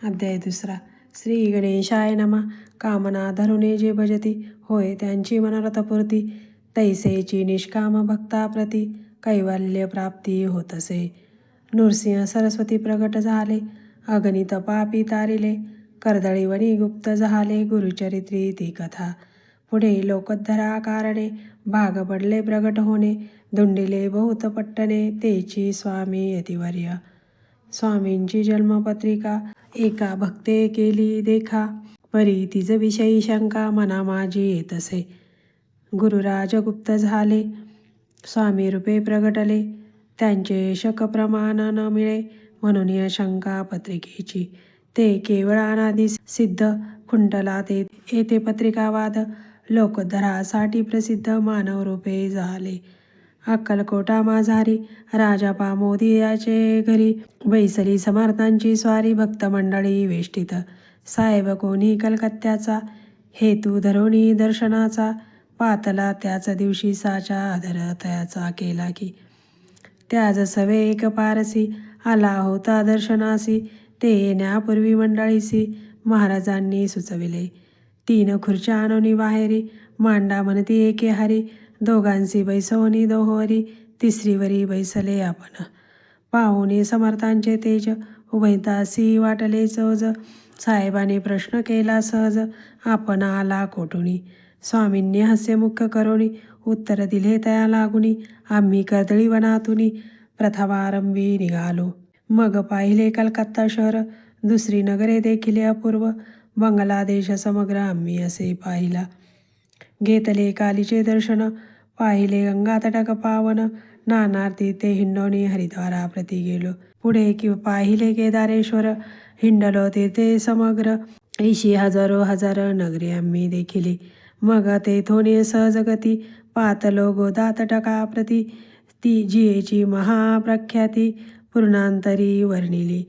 अध्याय 2. श्री गणेशाय नमः. कामना धरुणे जे भजती, होय त्यांची मनोरथपूर्ती. तैसेची निष्काम भक्ताप्रती, कैवल्य प्राप्ती होतसे. नृसिंह सरस्वती प्रगट झाले, अगणित पापी तारिले. कर्दळीवनी गुप्त झाले, गुरुचरित्री ती कथा. पुढे लोकोद्धरा कारणे, भाग पडले प्रगट होणे. धुंडिले बहुत पट्टणे, तेची स्वामी यतिवर्य. स्वामींची जन्मपत्रिका, एका भक्ते केली देखा. परी तिज विषयी शंका, मना माझी येतसे. गुरुराज गुप्त झाले, स्वामी रूपे प्रगटले. त्यांचे शक प्रमाण न मिळे, म्हणून या शंका पत्रिकेची. ते केवळ अनादि सिद्ध, खुंटला ते येथे पत्रिकावाद. लोकोद्धरासाठी प्रसिद्ध, मानव रूपे झाले. अक्कलकोटा माझारी, राजा पामोदी याचे घरी. बैसली समर्थांची स्वारी, भक्तमंडळी वेष्टित. साहेब कोणी कलकत्त्याचा, हेतू धरुणी दर्शनाचा. पातला त्याच दिवशी साचा, आदर तयाचा केला की. त्याज सवे एक पारसी, आला होता दर्शनासी. ते येण्यापूर्वी मंडळीसी, महाराजांनी सुचविले. 3 खुर्च्या आणूनी बाहेरी, मांडा म्हणती एके हारी. दोघांसी बैसवणी दोहोरी, तिसरीवरी बैसले आपण. पाहुणे समर्थांचे तेज, उभयतासी वाटले चोज. साहेबांनी प्रश्न केला सहज, आपण आला कोठुनी. स्वामींनी हास्यमुख करोनी, उत्तर दिले तया लागुनी. आम्ही कर्दळीवनातुनी, प्रथमारंभी निघालो. मग पाहिले कलकत्ता शहर, दुसरी नगरे देखिले अपूर्व. बंगला देश समग्र आम्ही असे पाहिला. घेतले कालीचे दर्शन, पाहिले गंगातटक पावन. नाना तीर्थे हिंडोनी हरिद्वाराप्रती गेलो. पुढे पाहिले केदारेश्वर, हिंडलो तीर्थे समग्र. 80 हजारो हजार नगरे आम्ही देखिली. मग तेथोनी सहज गती, पातलो गोदातटकाप्रती. ती जियेची महाप्रख्याती, पूर्णांतरी वर्णिली.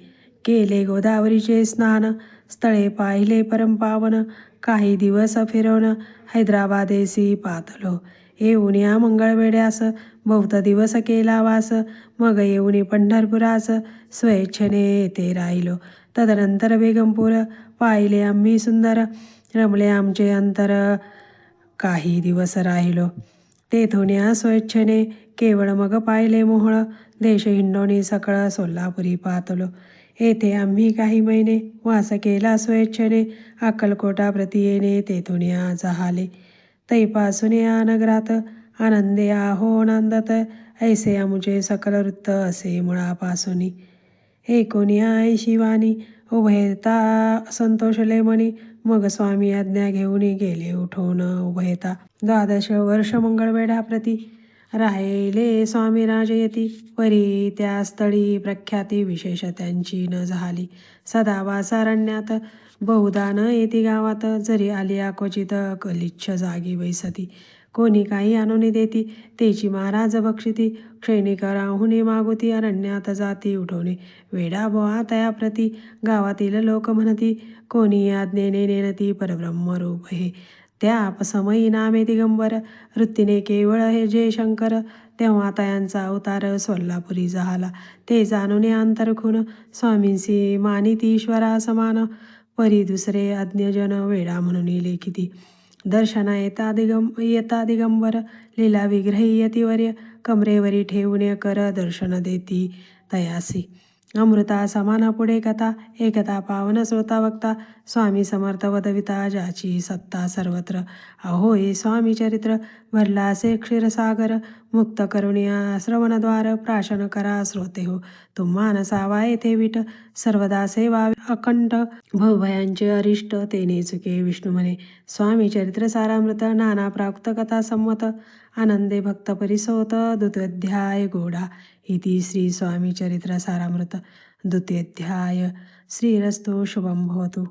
केले गोदावरीचे स्नान, स्थळे पाहिले परमपावन. काही दिवस फिरून हैदराबादेसी पातलो. येऊनी मंगळवेढ्यास, बहुत दिवस केला वास. मग येऊनी पंढरपुरास, स्वेच्छेने येथे राहिलो. तदनंतर बेगमपूर पाहिले आम्ही सुंदर. रमले आमचे अंतर, काही दिवस राहिलो. तेथुन्या स्वेच्छेने केवळ मग पाहिले मोहोळ. देश हिंडोनी सकळ सोलापुरी पातलो. येथे आम्ही काही महिने वास केला स्वेच्छेने. अक्कलकोटा प्रति येणे तेथुन्या जहाले. तैपासून या नगरात आनंदे आहो नांदत. ऐसे आमुचे सकल वृत्त असे मुळापासूनी. 1980 वानी उभयता संतोषले मनी. मग स्वामी आज्ञा घेऊनी गेले उठून उभयता. 12 वर्ष मंगळवेढ्याप्रती राहिले स्वामी राजयती. परी त्या स्थळी प्रख्याती विशेष त्यांची न झाली. सदा वासारण्यात, बहुधा न येती गावात. जरी आलिया क्वचित गलिच्छ जागी बैसती. कोणी काही आणूनी देती, तेची महाराज बक्षिती. क्षैनिक राहुनी मागुती, अरण्यात जाती उठून वेढा बुवा तयाप्रती. गावातील लोक म्हणती, कोणी आज्ञेने नेनती परब्रह्मरूप हे. त्या समयी नामे दिगंबर, वृत्तीने केवळ हे जे शंकर. तेव्हा तयांचा अवतार सोलापुरी झाला. ते जाणून अंतरखून, स्वामींसी मानिती ईश्वरा समान. परी दुसरे अज्ञजन वेडा म्हणून लेखिती. दर्शना येता दिगंबर, लीला विग्रही यतिवर्य. कमरेवरी ठेवून कर दर्शन देती तयासी. अमृता समान पुढे कथा, एकता पावन श्रोता वक्ता. स्वामी समर्थ वदविता, ज्याची सत्ता सर्वत्र. अहो हे स्वामी चरित्र, भरला असे क्षीरसागर. मुक्त करुणिया श्रवणद्वार, प्राशन करा श्रोते हो. तुम्हा नसावा येथे विट, सर्वदा सेवा अकंठ. भवभयांचे अरिष्ट, तेने चुके विष्णू म्हणे. स्वामी चरित्र सारामृत, नाना प्राकृत कथा संमत. आनंदे भक्त परिसोत, द्वितीयोऽध्याय गोडा. इति श्री स्वामी चरित्र सारामृत द्वितीयोऽध्याय. श्रीरस्तु शुभं भवतु.